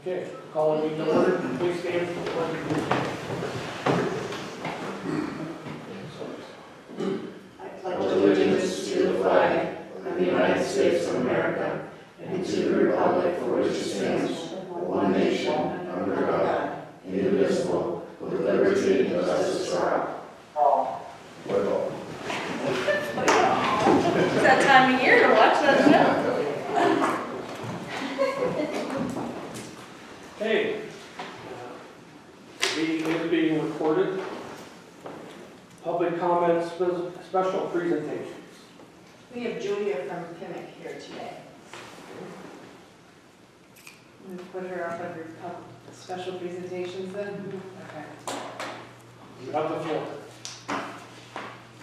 Okay, call the meeting to order. Please stand for the pledge of allegiance. I pledge allegiance to the flag of the United States of America and to the republic for which it stands, one nation, under God, indivisible, with liberty and justice for all. It's that time of year to watch that show. Okay. Meeting is being recorded. Public comments, special presentations. We have Julia from PIMCC here today. I'm gonna put her up under special presentations then. Okay. You have the floor.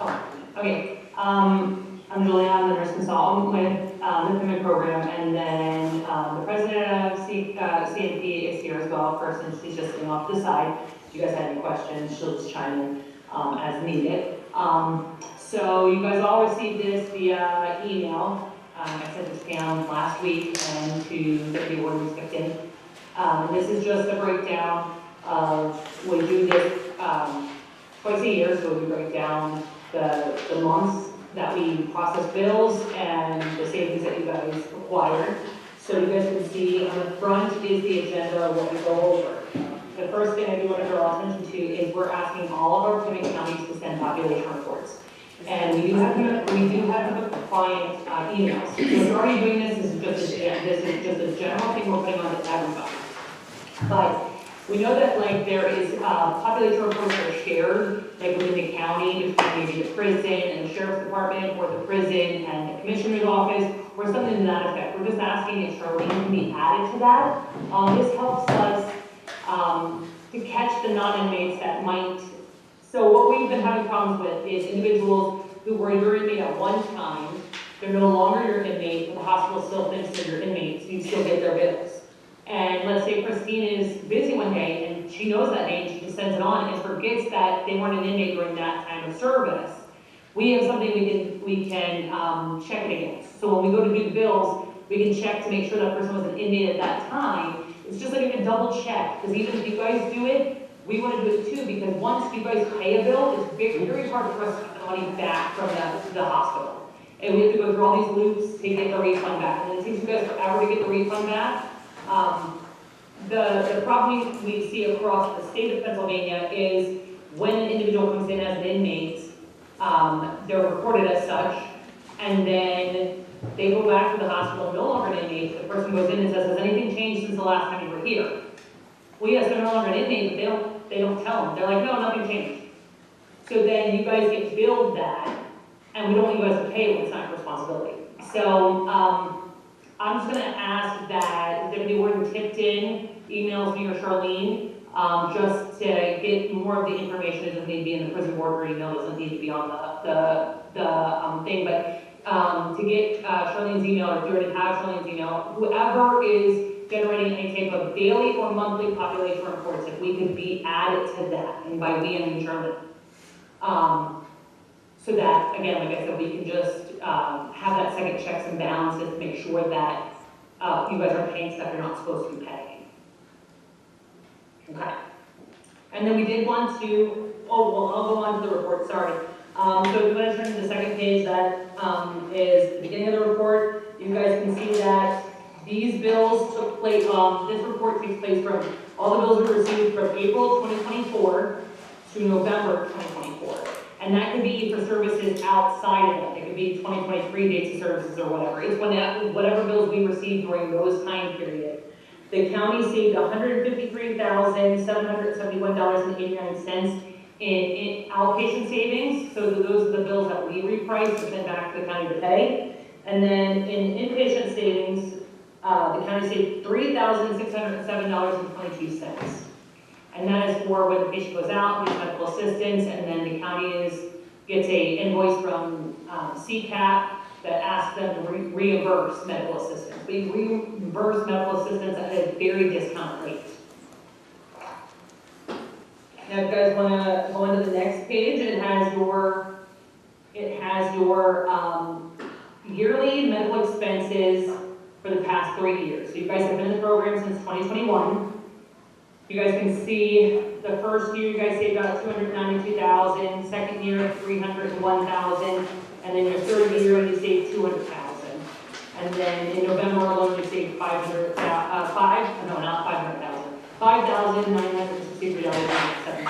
Oh, okay. I'm Julia, I'm the nurse consultant with the PIMCC program, and then the president of CNP is here as well, since she's just sitting off to the side. If you guys have any questions, she'll just chime in as needed. So you guys all received this via email. I sent it to Pam last week and to Deputy Warden Skipton. This is just a breakdown of, we do this twice a year, so we break down the months that we process bills and the savings that you guys require. So you guys can see on the front is the agenda of what we go over. The first thing I do want to draw attention to is we're asking all of our PIMCC counties to send population reports. And we do have the client emails. So if you're already doing this, this is just a general thing we're putting on to everybody. But we know that like there is population reports that are shared like within the county between maybe the prison and the sheriff's department, or the prison and the commissioner's office, or something to that effect. We're just asking if Charlene can be added to that. This helps us to catch the non-inmates that might. So what we've been having problems with is individuals who were your inmate at one time, they're no longer your inmate, but the hospital still thinks they're your inmates, so you still get their bills. And let's say Christine is busy one day and she knows that name, she just sends it on and forgets that they weren't an inmate during that time of service. We have something we can check it against. So when we go to do the bills, we can check to make sure that person was an inmate at that time. It's just like a double check, because even if you guys do it, we want to do it too, because once you guys pay a bill, it's very, very hard for us to get the money back from the hospital. And we have to go through all these loops to get the refund back. And it takes you guys forever to get the refund back. The problem we see across the state of Pennsylvania is when an individual comes in as an inmate, they're reported as such, and then they go back to the hospital no longer an inmate. The person goes in and says, has anything changed since the last time you were here? Well, yes, they're no longer an inmate, but they don't tell them. They're like, no, nothing changed. So then you guys get billed that, and we don't want you guys to pay when it's not your responsibility. So I'm just going to ask that Deputy Warden Tipton emails me or Charlene just to get more of the information. It doesn't need to be in the prison board or email, doesn't need to be on the thing, but to get Charlene's email, or if you already have Charlene's email, whoever is generating any type of daily or monthly population reports, if we could be added to that, and by we, I mean Adjournment. So that, again, like I said, we can just have that second checks and balances to make sure that you guys are paying stuff you're not supposed to be paying. Okay. And then we did want to, I'll go on to the report, sorry. So if you want to turn to the second page, that is the beginning of the report. You guys can see that these bills took place, this report takes place from all the bills we received from April 2024 to November 2024. And that could be for services outside of that. It could be 2023 dates of services or whatever. It's whatever bills we received during those time periods. The county saved $153,771.89 in outpatient savings. So those are the bills that we repriced and sent back to the county to pay. And then in inpatient savings, the county saved $3,607.22. And that is for when the patient goes out, needs medical assistance, and then the county gets a invoice from CCAP that asks them to reimburse medical assistance. We reimburse medical assistance at a very discounted rate. Now, if you guys want to go into the next page, it has your yearly medical expenses for the past 3 years. So you guys have been in the program since 2021. You guys can see the first year you guys saved about 292,000, second year 301,000, and then your third year you saved 200,000. And then in November alone you saved $5,963.07.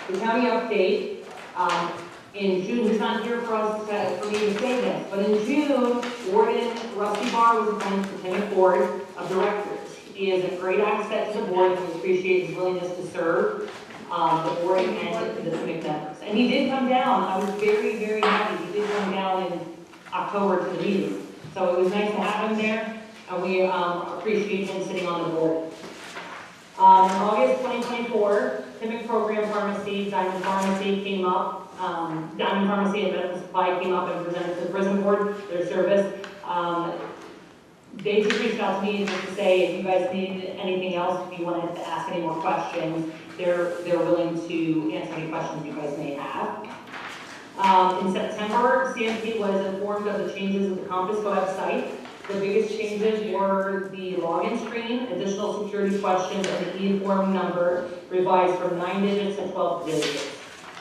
The county update, in June, he's not here for us for me to say this, but in June, Warden Rusty Barr was appointed to the board of directors. He is a great asset to the board, and we appreciate his willingness to serve the board and the civic members. And he did come down. I was very, very happy. He did come down in October to the meeting. So it was nice to have him there, and we appreciate him sitting on the board. In August 2024, PIMCC program pharmacy, Diamond Pharmacy came up. Diamond Pharmacy and Medical Supply came up and presented to the prison board their service. They just reached out to me just to say if you guys need anything else, if you wanted to ask any more questions, they're willing to answer any questions you guys may have. In September, CMP was informed of the changes of the Compass website. The biggest changes were the login screen, additional security questions, and the e-form number revised from 9 digits to 12 digits.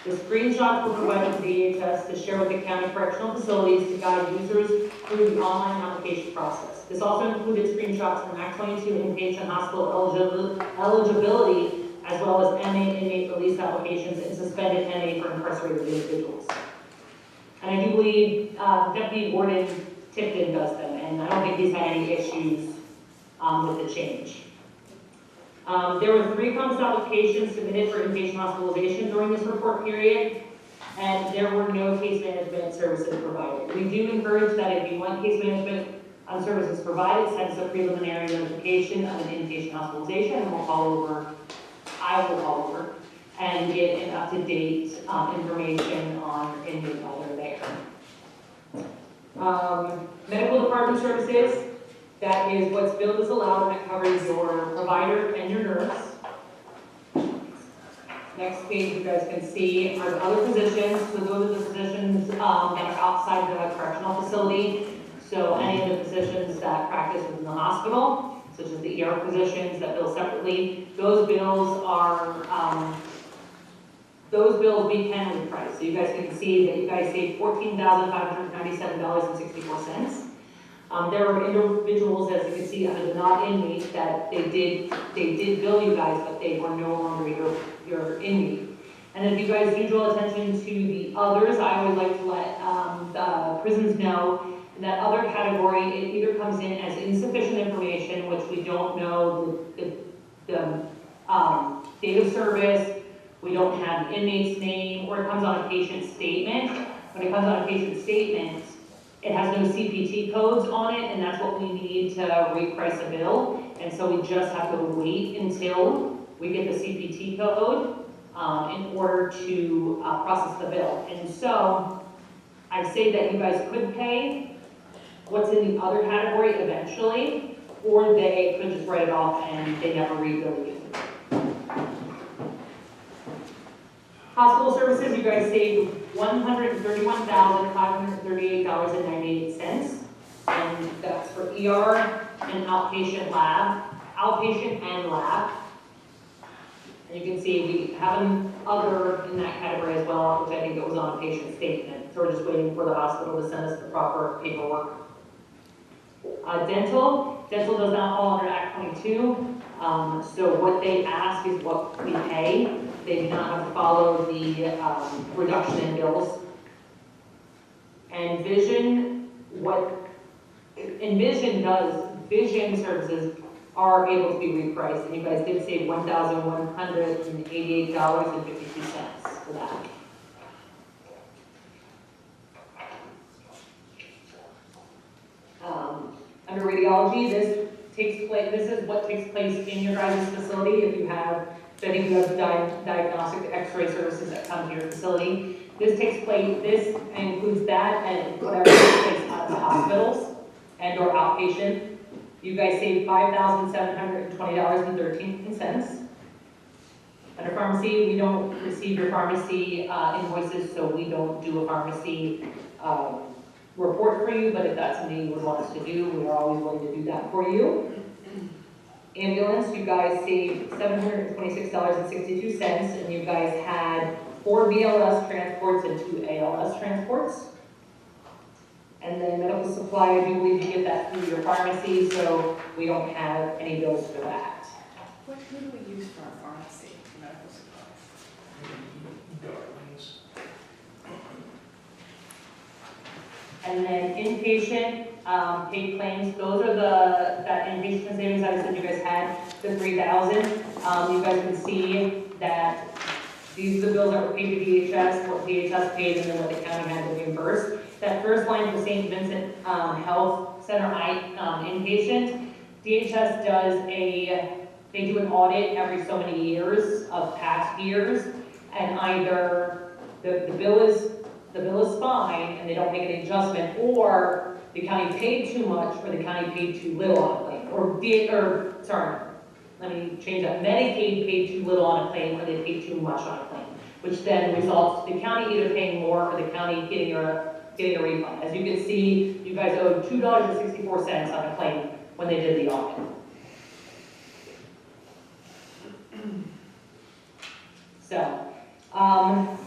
The screenshots were provided to DHS to share with the county correctional facilities to guide users through the online application process. This also included screenshots from Act 22 inpatient hospital eligibility, as well as MA inmate release applications and suspended MA for incarcerated individuals. And I do believe Deputy Warden Tipton does them, and I don't think he's had any issues with the change. There were 3 Compass applications submitted for inpatient hospitalization during this report period, and there were no case management services provided. We do encourage that if you want case management services provided, send us a preliminary notification of an inpatient hospitalization, and we'll call over, I will call over, and get an up-to-date information on inmate while they're there. Medical department services, that is what's billed as allowed, and that covers your provider and your nurse. Next page, you guys can see are the other positions. So those are the positions that are outside the correctional facility. So any of the positions that practice within the hospital, such as the ER positions that bill separately, those bills we can reprice. So you guys can see that you guys saved $14,597.64. There were individuals, as you can see, under the not inmate that they did bill you guys, but they were no longer your inmate. And if you guys do draw attention to the others, I always like to let the prisons know that other category, it either comes in as insufficient information, which we don't know the date of service, we don't have the inmate's name, or it comes on a patient statement. When it comes on a patient statement, it has no CPT codes on it, and that's what we need to reprice a bill. And so we just have to wait until we get the CPT code in order to process the bill. And so I say that you guys could pay what's in the other category eventually, or they could just write it off and they never rebill you. Hospital services, you guys saved $131,538.98, and that's for ER and outpatient and lab. And you can see we have an other in that category as well, which I think it was on a patient statement. So we're just waiting for the hospital to send us the proper paperwork. Dental does not fall under Act 22. So what they ask is what we pay. They do not have to follow the reduction in bills. And vision, vision services are able to be repriced, and you guys did save $1,188.52 for that. Under radiology, this is what takes place in your guys' facility. If you have, so I think you have diagnostic X-ray services that come to your facility. This includes that and whatever takes place out of the hospitals and or outpatient. You guys saved $5,720.13. Under pharmacy, we don't receive your pharmacy invoices, so we don't do a pharmacy report for you, but if that's something you would want us to do, we are always willing to do that for you. Ambulance, you guys saved $726.62, and you guys had 4 BLS transports and 2 ALS transports. And then medical supply, I do believe you get that through your pharmacy, so we don't have any bills for that. Who do we use for our pharmacy, for medical supplies? Darlings. And then inpatient, paid claims, those are that inpatient savings that I said you guys had, the 3,000. You guys can see that these are the bills that were paid to DHS, what DHS paid, and then what the county had to reimburse. That first line for St. Vincent Health Center inpatient, DHS does they do an audit every so many years of past years, and either the bill is fine and they don't make an adjustment, or the county paid too much, or the county paid too little on a claim, let me change that. Medicaid paid too little on a claim, or they paid too much on a claim, which then results the county either paying more or the county getting a refund. As you can see, you guys owed $2.64 on a claim when they did the audit. So, I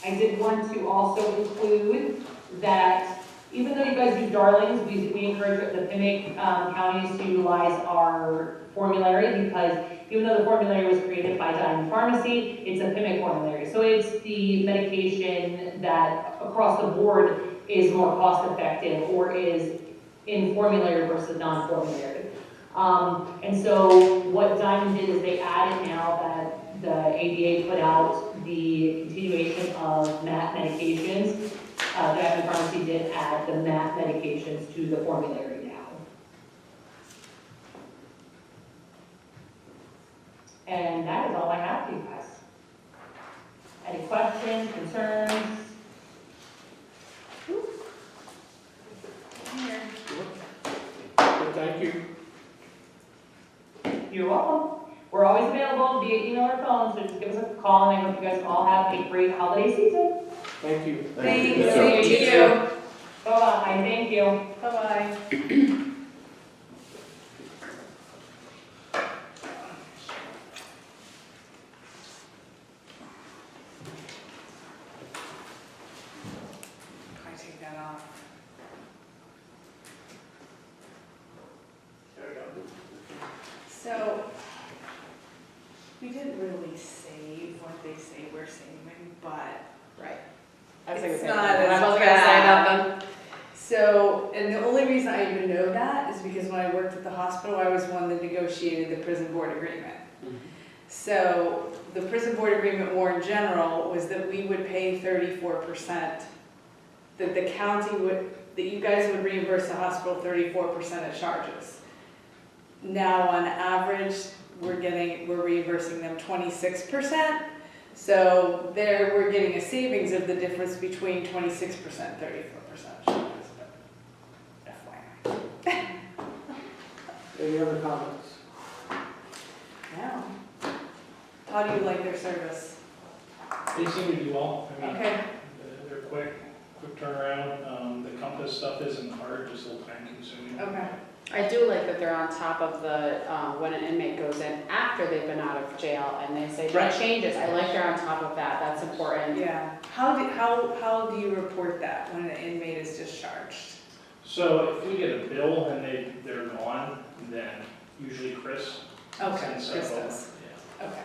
did want to also include that even though you guys do darlings, we encourage the PIMCC counties to utilize our formulary, because even though the formulary was created by Diamond Pharmacy, it's a PIMCC formulary. So it's the medication that across the board is more cost effective or is in formulary versus non-formulary. And so what Diamond did is they added now that the ADA put out the continuation of MAT medications. Diamond Pharmacy did add the MAT medications to the formulary now. And that is all I have for you guys. Any questions, concerns? Here. Thank you. You're welcome. We're always available via email or phone, so just give us a call, and I hope you guys all have a great holiday season. Thank you. Thank you. Same to you. Bye-bye, thank you. Bye-bye. Can I take that off? So, we didn't really save what they say we're saving, but Right. it's I not as wasn't gonna say bad. nothing. So, and the only reason I even know that is because when I worked at the hospital, I was one that negotiated the prison board agreement. So, the prison board agreement more in general was that we would pay 34%, that the county would, that you guys would reimburse the hospital 34% of charges. Now, on average, we're reimbursing them 26%. So there, we're getting a savings of the difference between 26%, 34% of charges, but FYI. Any other comments? Now, how do you like their service? They seem to do well. I mean, Okay, they're quick turnaround. The Compass stuff isn't hard, just a little time consuming. okay. I do like that they're on top of the, when an inmate goes in after they've been out of jail and they say, Right. what changes? I like they're on top of that, that's important. Yeah, how do you report that when an inmate is discharged? So if we get a bill and they're gone, then usually Chris Okay, sends Chris stuff over. does. Okay.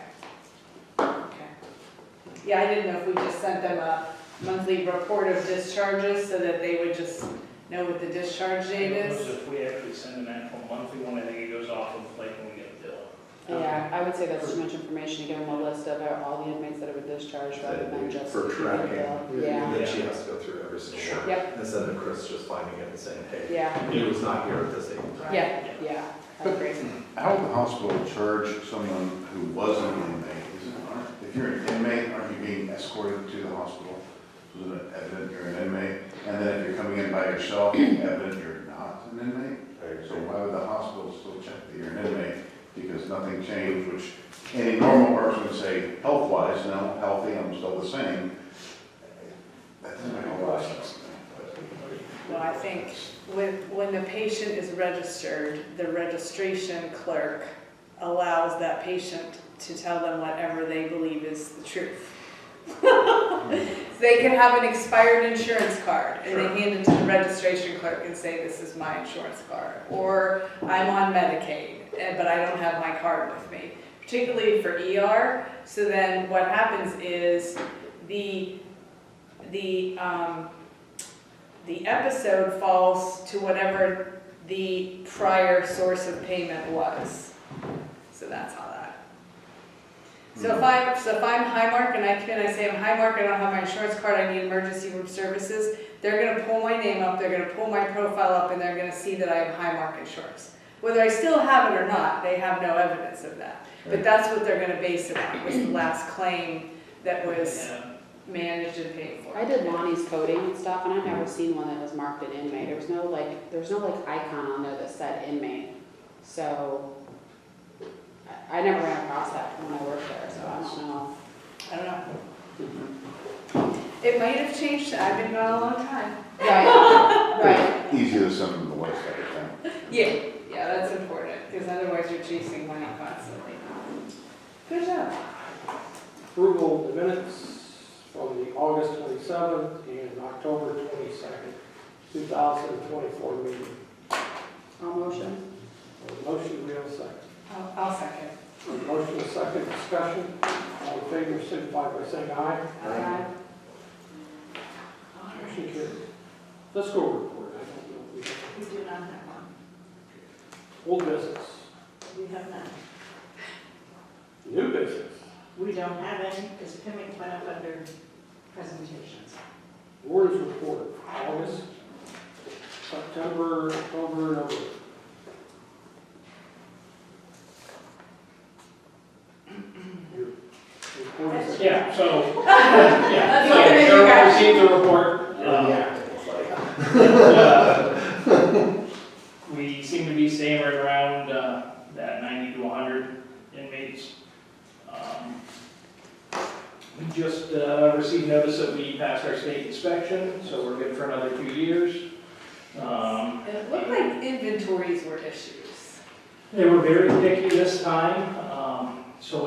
Okay. Yeah, I didn't know if we just sent them a monthly report of discharges so that they would just know what the discharge date is. If we actually send an actual monthly one, I think it goes off of like when we get a bill. Yeah, I would say that's too much information to give them a list of all the inmates that have been discharged rather than just. For tracking. Yeah, And then she has to go through every single one. Yep. Instead of Chris just finding it and saying, hey, yeah, he was not here at this date. yeah, I agree. How would the hospital charge someone who was an inmate? If you're an inmate, aren't you being escorted to the hospital? Isn't it evident you're an inmate? And then if you're coming in by yourself, evident you're not an inmate? So why would the hospital still check that you're an inmate? Because nothing changed, which any normal person would say, health-wise, no, healthy, I'm still the same. That doesn't make a lot of sense to me. But Well, I think when the patient is registered, the registration clerk allows that patient to tell them whatever they believe is the truth. They can have an expired insurance card and they hand it to the registration clerk and say, this is my insurance card. Or I'm on Medicaid, but I don't have my card with me, particularly for ER. So then what happens is the episode falls to whatever the prior source of payment was. So that's how that. So if I'm Highmark and I say I'm Highmark, I don't have my insurance card, I need emergency room services, they're gonna pull my name up, they're gonna pull my profile up, and they're gonna see that I have Highmark insurance. Whether I still have it or not, they have no evidence of that. But that's what they're gonna base it on, was the last claim that was managed and paid for. I did Lonnie's coding and stuff, and I've never seen one that was marked an inmate. There was no icon on there that said inmate. So I never ran across that when I worked there, so I don't know. It might have changed, I've been gone a long time. Right. Easier to send them the website, I think. Yeah, that's important, because otherwise you're chasing money constantly. Good job. Approval of the minutes from the August 27th and October 22nd, 2024 meeting. I'll motion. Motion, we have a second. I'll second. Motion, a second, discussion. All in favor, signify by saying aye. Aye. Motion carried. Let's go report. I don't know if we have. We do not have one. Old business. We have none. New business. We don't have any, because PIMCC went up under presentations. Warden's report. August, September, October, November. Your report is- Yeah, so, That's what yeah, they Cheryl got. received the report. We seem to be staying right around that 90 to 100 inmates. We just received notice that we passed our state inspection, so we're good for another 2 years. It looked like inventories were issues. They were very picky this time. So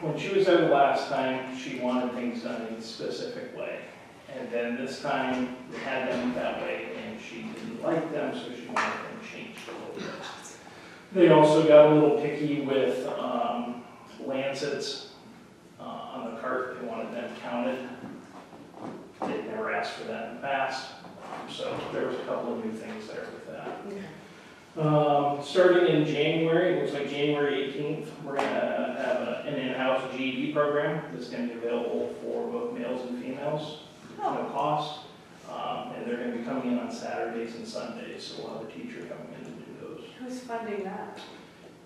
when she was there the last time, she wanted things done in a specific way. And then this time, they had them that way, and she didn't like them, so she wanted them changed a little bit. They also got a little picky with lancets on the cart. They wanted them counted. They'd never asked for that in the past. So there was a couple of new things there with that. Starting in January, it looks like January 18th, we're going to have an in-house GED program that's going to be available for both males and females, no cost. And they're going to be coming in on Saturdays and Sundays, so we'll have a teacher coming in to do those. Who's funding that?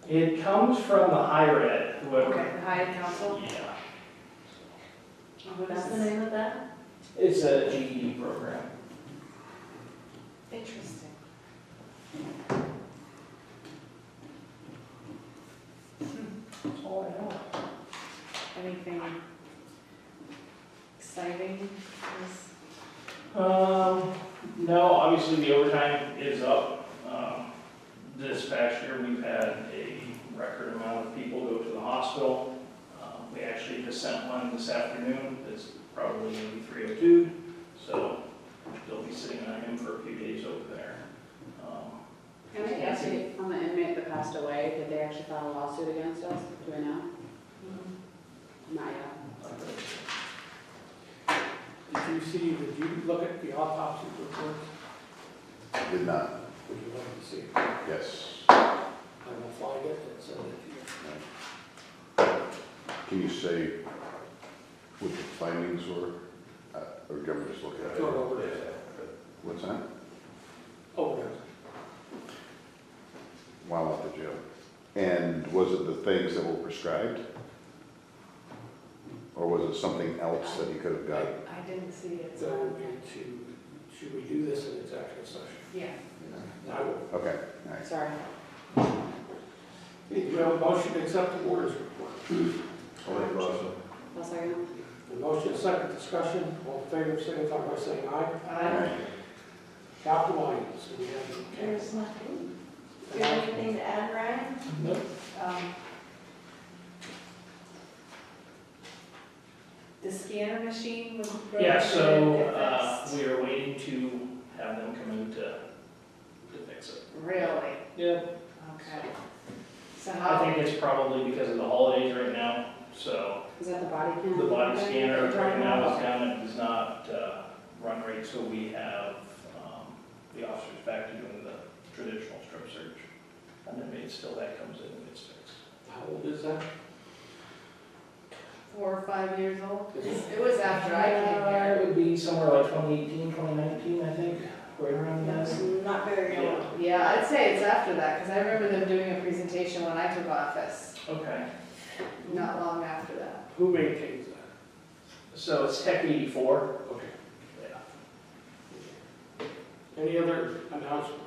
It comes from the higher ed, whoever. Okay, the High Council? Yeah, What's the name of that? it's a GED program. Interesting. That's all I know. Anything exciting? No, obviously the overtime is up. This past year, we've had a record amount of people go to the hospital. We actually just sent one this afternoon that's probably going to be 302, so they'll be sitting on him for a few days over there. Can I ask you, on the inmate that passed away, did they actually file a lawsuit against us? Do we know? Not yet. Did you look at the autopsy report? Did not, Would you like to see it? yes. I will flag it and send it to you. Can you say what the findings were? Or do you want me to just look at it? Throw it over there. What's that? Oh, there. While at the jail. And was it the things that were prescribed? Or was it something else that he could have got? I didn't see it. Go into, should we do this in executive session? Yeah. I will. Okay, all right. Sorry. Do you have a motion to accept the warden's report? I'll make a motion. I'll second. The motion, second discussion, all in favor, signify by saying aye. Aye. Capital items, we have. There's nothing. Do you have anything to add, Ryan? Nope. The scanner machine was broken. Yeah, so, Get fixed. we are waiting to have them come in to fix it. Really? Yeah. Okay. So I how, think it's probably because of the holidays right now, so Is that the body cam? the body thing scanner that you're right talking now about? is down, it does not run right, so we have the officers back to doing the traditional strip search. And then maybe still that comes in and gets fixed. How old is that? 4 or 5 years old? It was after I came here. It would be somewhere like 2018, 2019, I think, right around that. That's not very old. Yeah, I'd say it's after that, because I remember them doing a presentation when I took office, Okay, not long after that. Who maintains that? so it's Tech 84. Okay. Yeah. Any other announcements?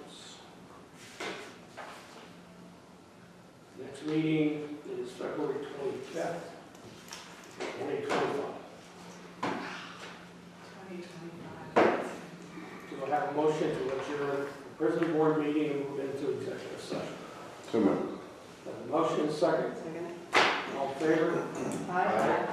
Next meeting is February 25th, 2025. 2025. Do I have a motion to adjourn the prison board meeting and move into executive session? So moved. Have a motion, second. Second. All in favor? Aye.